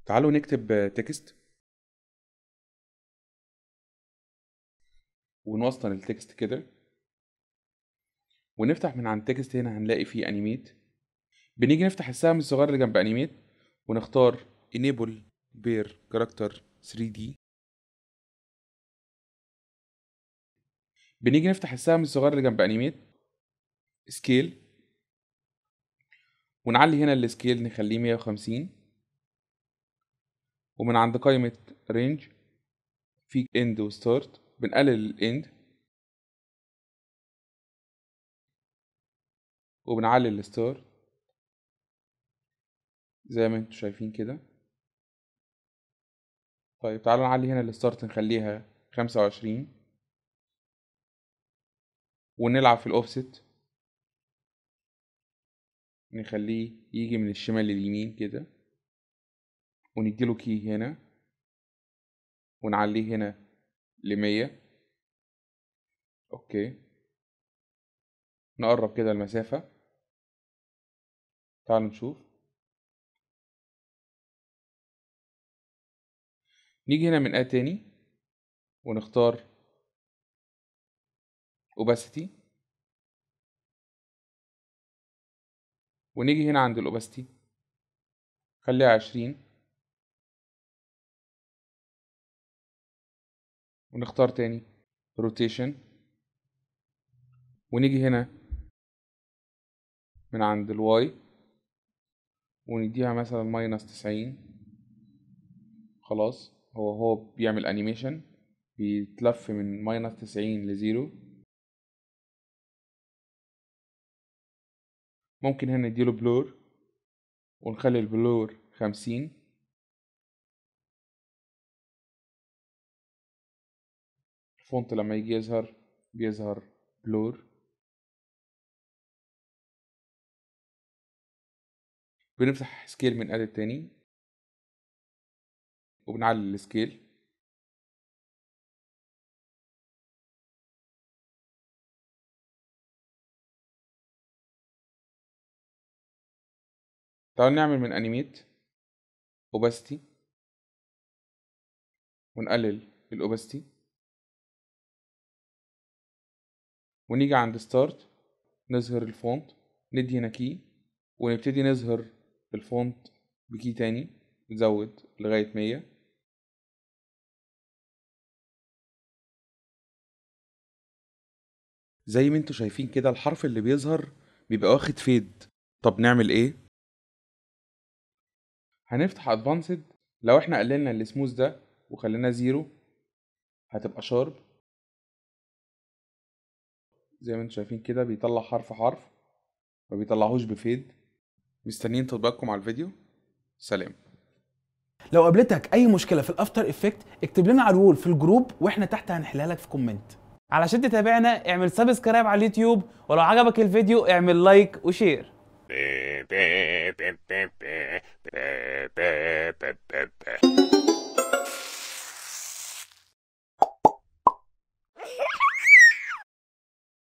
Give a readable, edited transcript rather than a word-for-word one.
تعالوا نكتب تكست ونوصل التكست كده، ونفتح من عند تكست. هنا هنلاقي فيه انيميت. بنيجي نفتح السهم الصغير اللي جنب انيميت ونختار enable bear character 3D. بنيجي نفتح السهم الصغير اللي جنب انيميت سكيل، ونعلي هنا السكيل نخليه 150. ومن عند قائمة رينج في end وستارت بنقلل الاند وبنعلي الستار زي ما انتم شايفين كده. طيب تعالوا نعلي هنا الستارت نخليها 25، ونلعب في الاوفست نخليه يجي من الشمال لليمين كده، ونديله كي هنا ونعليه هنا ل100. اوكي، نقرب كده المسافة. تعالوا نشوف. نيجي هنا من تاني ونختار opacity، ونيجي هنا عند الاوباستي خليها 20، ونختار تاني روتيشن، ونيجي هنا من عند الواي ونديها مثلا -90. خلاص هو بيعمل انيميشن بيتلف من -90 ل0. ممكن هنا نديله بلور ونخلي البلور 50. الفونت لما يجي يظهر بيظهر بلور. بنفتح سكيل من ادي تاني وبنعلي السكيل. تعالوا نعمل من انيميت اوباستي ونقلل الاوباستي، ونيجي عند ستارت نظهر الفونت، ندي هنا كي ونبتدي نظهر الفونت بكي تاني نزود لغاية 100. زي ما انتوا شايفين كده الحرف اللي بيظهر بيبقى واخد فيد. طب نعمل ايه؟ هنفتح ادفانسد. لو احنا قللنا السموث ده وخلينا 0 هتبقى شارب. زي ما انتوا شايفين كده بيطلع حرف حرف، ما بيطلعهوش بفيد. مستنيين تطبيقكم على الفيديو. سلام. لو قابلتك اي مشكله في الافتر افكت اكتب لنا على الوول في الجروب واحنا تحت هنحلها لك في كومنت. علشان تتابعنا اعمل سبسكرايب على اليوتيوب، ولو عجبك الفيديو اعمل لايك وشير.